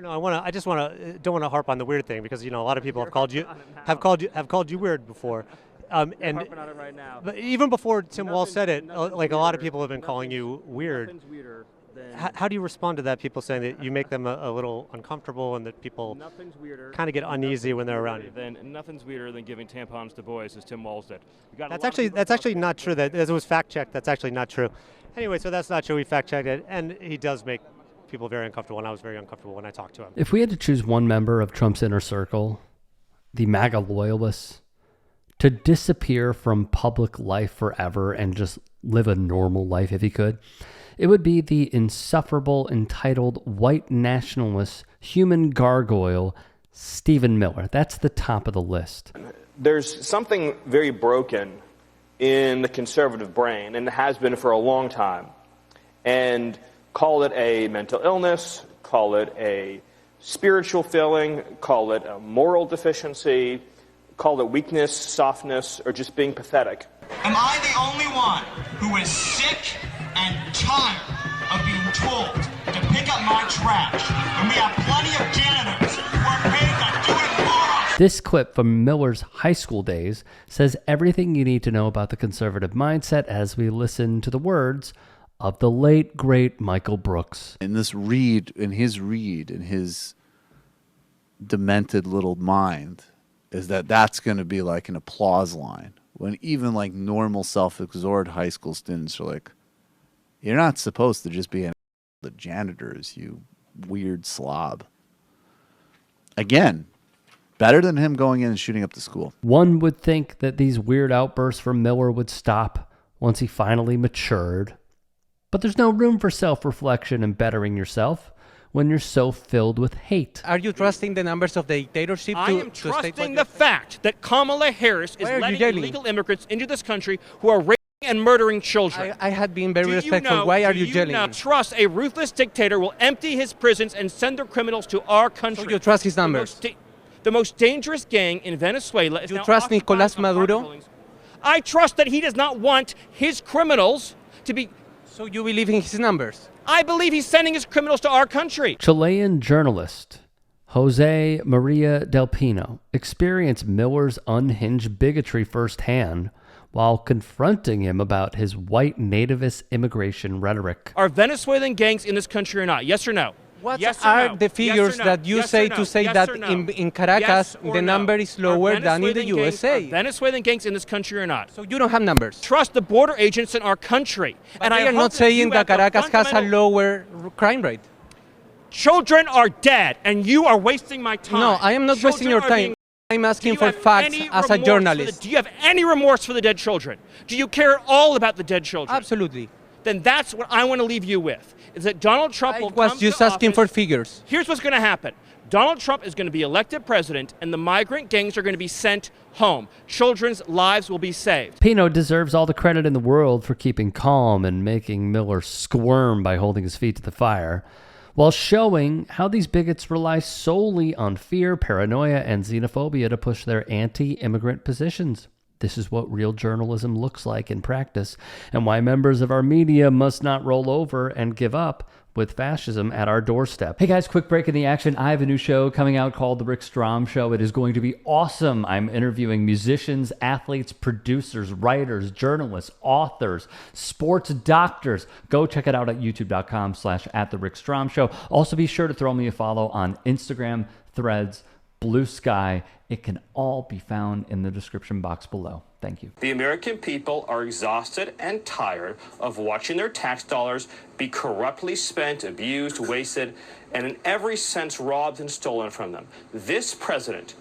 No, I just want to. Don't want to harp on the weird thing because a lot of people have called you weird before, and harping on it right now. but even before Tim Wall Nothing's- said it, nothing's like a lot of weirder. people have been calling you weird. Nothing's weirder than How do you respond to that? People saying that you make them a little uncomfortable and that people nothing's weirder. kind of get uneasy when they're around you. Nothing's weirder than giving tampons to boys, as Tim Walz did. That's actually not true. That was fact checked. That's actually not true. Anyway, so that's not true. We fact checked it, and he does make people very uncomfortable, and I was very uncomfortable when I talked to him. If we had to choose one member of Trump's inner circle, the MAGA loyalists, to disappear from public life forever and just live a normal life if he could, it would be the insufferable, entitled, white nationalist, human gargoyle, Stephen Miller. That's the top of the list. There's something very broken in the conservative brain, and it has been for a long time. And call it a mental illness, call it a spiritual failing, call it a moral deficiency, call it weakness, softness, or just being pathetic. Am I the only one who is sick and tired of being told to pick up my trash when we have plenty of janitors who are paid to do it for us? This clip from Miller's high school days says everything you need to know about the conservative mindset as we listen to the words of the late, great Michael Brooks. In his demented little mind, is that's going to be like an applause line. When even like normal self-absorbed high school students are like, you're not supposed to just be the janitors, you weird slob. Again, better than him going in and shooting up the school. One would think that these weird outbursts from Miller would stop once he finally matured. But there's no room for self-reflection and bettering yourself when you're so filled with hate. Are you trusting the numbers of the dictatorship? I am trusting the fact that Kamala Harris is letting illegal immigrants into this country who are raping and murdering children. I had been very respectful. Why are you Do yelling? you not trust a ruthless dictator will empty his prisons and send their criminals to our country? So you trust his numbers? The most dangerous gang in Venezuela is You now trust occupying Nicolás apartment Maduro? buildings. I trust that he does not want his criminals to be... So you believe in his numbers? I believe he's sending his criminals to our country. Chilean journalist Jose Maria del Pino experienced Miller's unhinged bigotry firsthand while confronting him about his white nativist immigration rhetoric. Are Venezuelan gangs in this country or not? Yes or no? What Yes or are no? the figures Yes or no? that you Yes say or no? to say Yes that or no? in Caracas Yes or the no? number is Are lower than in the Venezuelan gangs- USA? Are Venezuelan gangs in this country or not? So you don't have numbers. Trust the border agents in our country. But I they are hope not saying you that have the Caracas has a fundamental- lower crime rate. Children are dead, and you are wasting my time. No, I am not wasting Children your are time. being- I'm Do asking you for have facts any as a remorse journalist. do you have any remorse for the dead children? Do you care at all about the dead children? Absolutely. Then that's what I want to leave you with, is that Donald Trump I will was come just to asking for office. figures. Here's what's going to happen. Donald Trump is going to be elected president, and the migrant gangs are going to be sent home. Children's lives will be saved. Pino deserves all the credit in the world for keeping calm and making Miller squirm by holding his feet to the fire, while showing how these bigots rely solely on fear, paranoia, and xenophobia to push their anti-immigrant positions. This is what real journalism looks like in practice, and why members of our media must not roll over and give up with fascism at our doorstep. Hey guys, quick break in the action. I have a new show coming out called The Rick Strom Show. It is going to be awesome. I'm interviewing musicians, athletes, producers, writers, journalists, authors, sports doctors. Go check it out at youtube.com/@TheRickStromShow. Also be sure to throw me a follow on Instagram, Threads, Blue Sky. It can all be found in the description box below. Thank you. The American people are exhausted and tired of watching their tax dollars be corruptly spent, abused, wasted, and in every sense robbed and stolen from them. This president,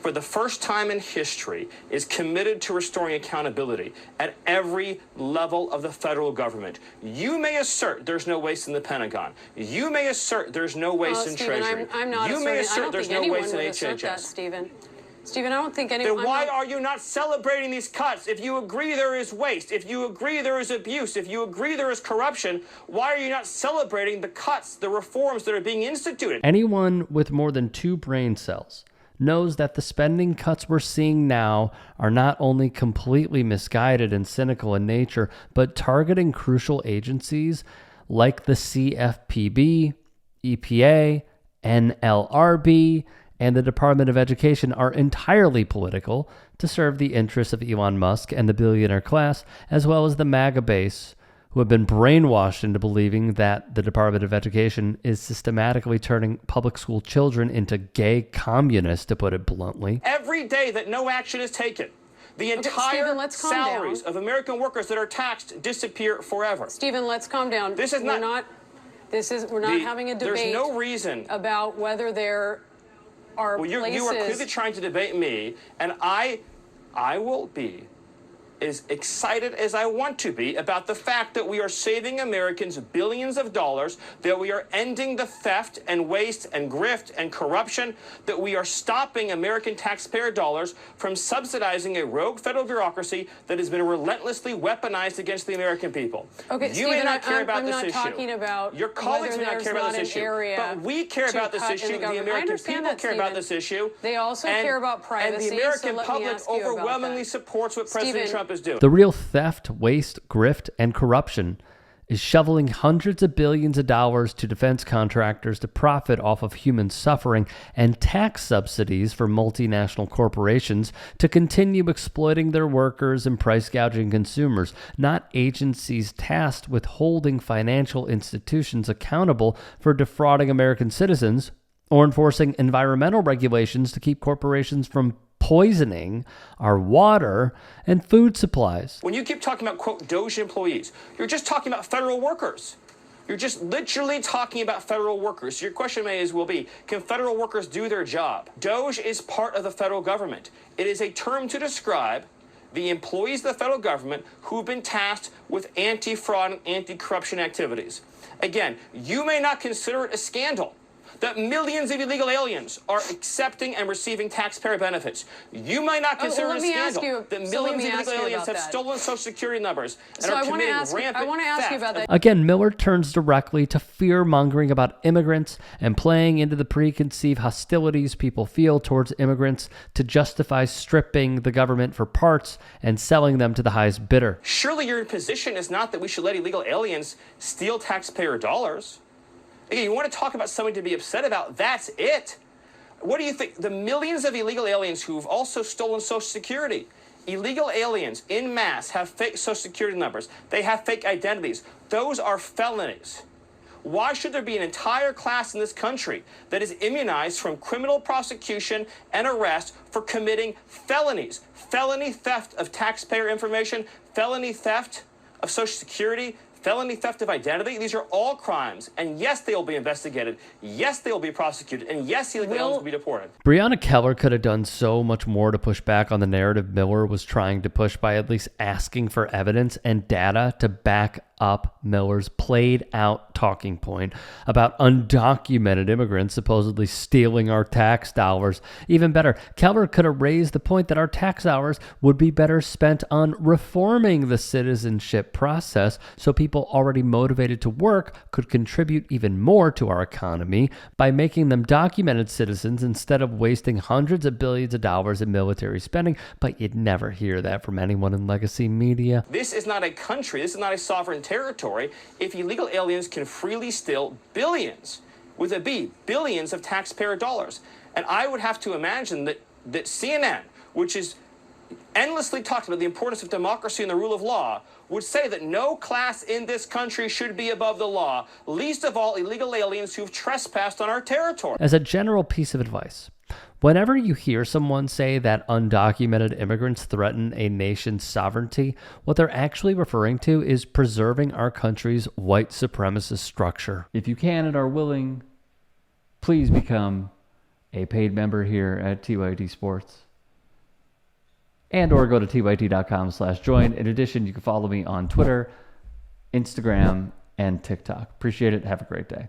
for the first time in history, is committed to restoring accountability at every level of the federal government. You may assert there's no waste in the Pentagon. You may assert there's no waste in Stephen, Treasury. I'm not You may asserting, I assert don't there's think no anyone waste in would assert that, HHS. Stephen. Stephen, I don't think anyone... Then why are you not celebrating these cuts? If you agree there is waste, if you agree there is abuse, if you agree there is corruption, why are you not celebrating the cuts, the reforms that are being instituted? Anyone with more than 2 brain cells knows that the spending cuts we're seeing now are not only completely misguided and cynical in nature, but targeting crucial agencies like the CFPB, EPA, NLRB, and the Department of Education are entirely political to serve the interests of Elon Musk and the billionaire class, as well as the MAGA base, who have been brainwashed into believing that the Department of Education is systematically turning public school children into gay communists, to put it bluntly. Every day that no action is taken, the entire Stephen, let's calm salaries down. of American workers that are taxed disappear forever. Stephen, let's calm down. This is we're not- we're not having a debate. There's no reason about whether there are Well, you places. are clearly trying to debate me, and I will be as excited as I want to be about the fact that we are saving Americans billions of dollars, that we are ending the theft and waste and grift and corruption, that we are stopping American taxpayer dollars from subsidizing a rogue federal bureaucracy that has been relentlessly weaponized against the American people. Okay, You may Stephen, not care about I'm this not issue. talking about Your colleagues may whether not care there's about not this an issue. area But we care to about this cut in issue. the The government. I American understand people that, care about Stephen. this issue. They also care about privacy, And the American so let me public ask you about overwhelmingly that. supports what President Stephen, Trump is doing. The real theft, waste, grift, and corruption is shoveling hundreds of billions of dollars to defense contractors to profit off of human suffering, and tax subsidies for multinational corporations to continue exploiting their workers and price gouging consumers, not agencies tasked with holding financial institutions accountable for defrauding American citizens or enforcing environmental regulations to keep corporations from poisoning our water and food supplies. When you keep talking about, quote, Doge employees, you're just talking about federal workers. You're just literally talking about federal workers. Your question may as well be, can federal workers do their job? Doge is part of the federal government. It is a term to describe the employees of the federal government who've been tasked with anti-fraud and anti-corruption activities. Again, you may not consider it a scandal that millions of illegal aliens are accepting and receiving taxpayer benefits. You might not consider it a scandal that millions of illegal aliens have stolen Social Security numbers and are committing rampant I want to ask you about that. Again, Miller turns directly to fear-mongering about immigrants and playing into the preconceived hostilities people feel towards immigrants to justify stripping the government for parts and selling them to the highest bidder. Surely your position is not that we should let illegal aliens steal taxpayer dollars. Again, you want to talk about something to be upset about, that's it. What do you think? The millions of illegal aliens who've also stolen Social Security. Illegal aliens in mass have fake Social Security numbers. They have fake identities. Those are felonies. Why should there be an entire class in this country that is immunized from criminal prosecution and arrest for committing felonies? Felony theft of taxpayer information, felony theft of Social Security, felony theft of identity. These are all crimes. And yes, they will be investigated. Yes, they will be prosecuted. And yes, illegal aliens will be deported. Breonna Keller could have done so much more to push back on the narrative Miller was trying to push by at least asking for evidence and data to back up Miller's played out talking point about undocumented immigrants supposedly stealing our tax dollars. Even better, Keller could have raised the point that our tax dollars would be better spent on reforming the citizenship process so people already motivated to work could contribute even more to our economy by making them documented citizens instead of wasting hundreds of billions of dollars in military spending. But you'd never hear that from anyone in legacy media. This is not a country. This is not a sovereign territory if illegal aliens can freely steal billions, with a B, billions of taxpayer dollars. And I would have to imagine that CNN, which is endlessly talked about the importance of democracy and the rule of law, would say that no class in this country should be above the law, least of all illegal aliens who've trespassed on our territory. As a general piece of advice, whenever you hear someone say that undocumented immigrants threaten a nation's sovereignty, what they're actually referring to is preserving our country's white supremacist structure. If you can and are willing, please become a paid member here at TYT Sports. And or go to tyt.com/join. In addition, you can follow me on Twitter, Instagram, and TikTok. Appreciate it. Have a great day.